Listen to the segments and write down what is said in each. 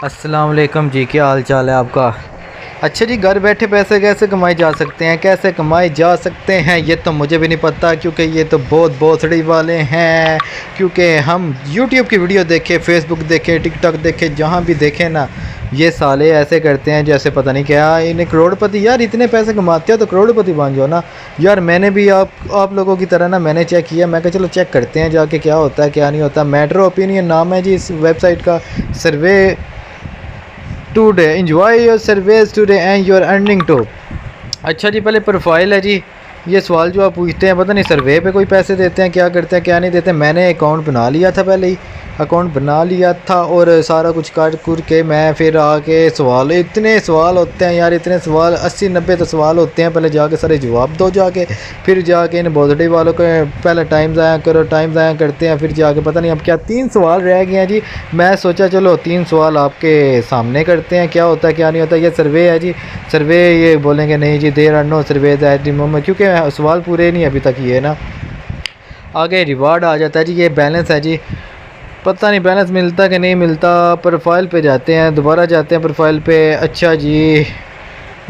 अस्सलाम वालेकुम जी, क्या हाल चाल है आपका। अच्छा जी, घर बैठे पैसे कैसे कमाए जा सकते हैं, कैसे कमाए जा सकते हैं ये तो मुझे भी नहीं पता, क्योंकि ये तो बहुत भोसड़ी वाले हैं। क्योंकि हम यूट्यूब की वीडियो देखें, फेसबुक देखें, टिकटॉक देखें, जहाँ भी देखें ना, ये साले ऐसे करते हैं जैसे पता नहीं क्या इन्हें करोड़पति। यार इतने पैसे कमाते हो तो करोड़पति बन जाओ ना। यार मैंने भी आप लोगों की तरह ना मैंने चेक किया, मैं कहा चलो चेक करते हैं जाके क्या होता है क्या नहीं होता। मैटर ओपिनियन नाम है जी इस वेबसाइट का। Survey today enjoy your surveys today and your earning too. अच्छा जी, पहले प्रोफाइल है जी। ये सवाल जो आप पूछते हैं, पता नहीं सर्वे पे कोई पैसे देते हैं, क्या करते हैं क्या नहीं देते। मैंने अकाउंट बना लिया था, पहले ही अकाउंट बना लिया था और सारा कुछ काट कुर के मैं फिर आके सवाल, इतने सवाल होते हैं यार, इतने सवाल 80-90 तो सवाल होते हैं। पहले जाके सारे जवाब दो जाके, फिर जाके इन पॉजिटिव वालों को पहले टाइम ज़ाया करो, टाइम ज़ाया करते हैं, फिर जाके पता नहीं अब क्या 3 सवाल रह गए हैं जी। मैं सोचा चलो 3 सवाल आपके सामने करते हैं, क्या होता है क्या नहीं होता। ये सर्वे है जी, सर्वे ये बोलेंगे नहीं जी there are no survey at the moment, क्योंकि सवाल पूरे नहीं अभी तक किए ना। आगे रिवार्ड आ जाता है जी, ये बैलेंस है जी, पता नहीं बैलेंस मिलता कि नहीं मिलता। प्रोफाइल पे जाते हैं, दोबारा जाते हैं प्रोफाइल पे। अच्छा जी,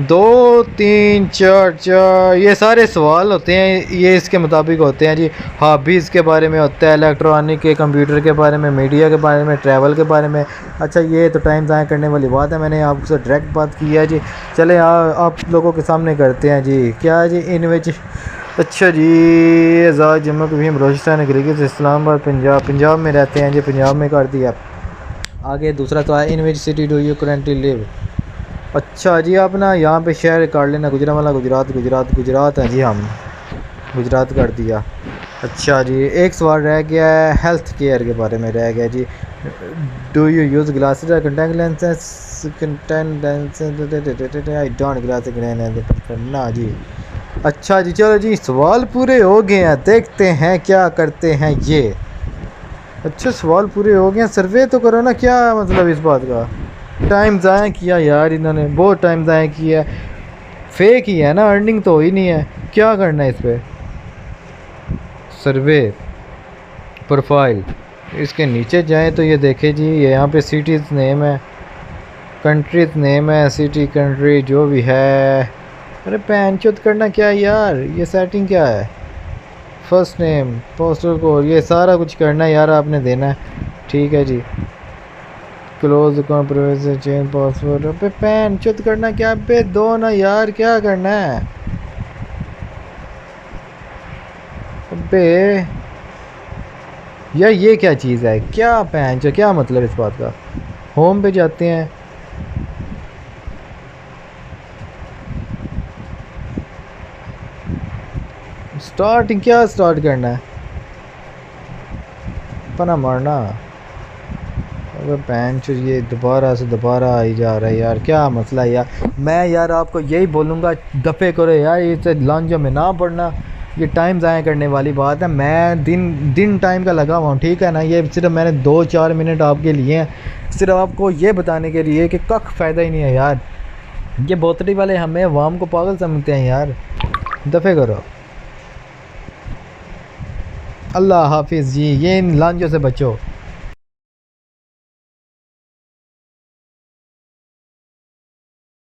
2 3 4 4 ये सारे सवाल होते हैं, ये इसके मुताबिक होते हैं जी। हॉबीज़ के बारे में होता है, इलेक्ट्रॉनिक के, कंप्यूटर के बारे में, मीडिया के बारे में, ट्रैवल के बारे में। अच्छा ये तो टाइम ज़ाया करने वाली बात है, मैंने आपसे डायरेक्ट बात की है जी। चले आप लोगों के सामने करते हैं जी क्या है जी इन विच। अच्छा जी, आज़ाद जम्मू कश्मीर बलोचिस्तान गिलगित इस्लामाबाद पंजाब में रहते हैं जी, पंजाब में कर दिया। आगे दूसरा तो है in which city do you currently live. अच्छा जी, आप ना यहाँ पे शहर काट लेना, गुजरांवाला गुजरात है जी, हम गुजरात कर दिया। अच्छा जी, एक सवाल रह गया है हेल्थ केयर के बारे में रह गया जी। डू यू यूज़ ग्लासेस और contact lenses, I don't glasses ना जी। अच्छा जी, चलो जी सवाल पूरे हो गए हैं, देखते हैं क्या करते हैं ये। अच्छा सवाल पूरे हो गए हैं, सर्वे तो करो ना, क्या मतलब इस बात का। टाइम ज़ाया किया यार इन्होंने, बहुत टाइम ज़ाया किया। फेक ही है ना, अर्निंग तो हो ही नहीं है, क्या करना है इस पर। सर्वे प्रोफाइल, इसके नीचे जाएं तो ये देखे जी, ये यहाँ पे सिटीज़ नेम है, कंट्रीज नेम है, सिटी कंट्री जो भी है। अरे पैंचुत करना क्या है यार, ये सेटिंग क्या है। फर्स्ट नेम, पोस्टल कोड, ये सारा कुछ करना है यार, आपने देना है। ठीक है जी, close account, privacy, change password. अबे पैन चुत करना क्या पे दो ना यार, क्या करना है। अबे यार ये क्या चीज़ है, क्या पैन चो, क्या मतलब इस बात का। होम पे जाते हैं, स्टार्टिंग क्या स्टार्ट करना है, पना मारना। अगर पैंच ये दोबारा से दोबारा आई जा रहा है यार, क्या मसला है यार। मैं यार आपको यही बोलूँगा, दफ़े करो यार, इसे लांझों में ना पड़ना, ये टाइम ज़ाया करने वाली बात है। मैं दिन टाइम का लगा हुआ हूँ, ठीक है ना। ये सिर्फ मैंने 2-4 मिनट आपके लिए हैं, सिर्फ आपको ये बताने के लिए कि कख फ़ायदा ही नहीं है यार। ये बोतली वाले हमें अवाम को पागल समझते हैं यार, दफ़े करो। अल्लाह हाफिज़ जी, ये इन लांझों से बचो।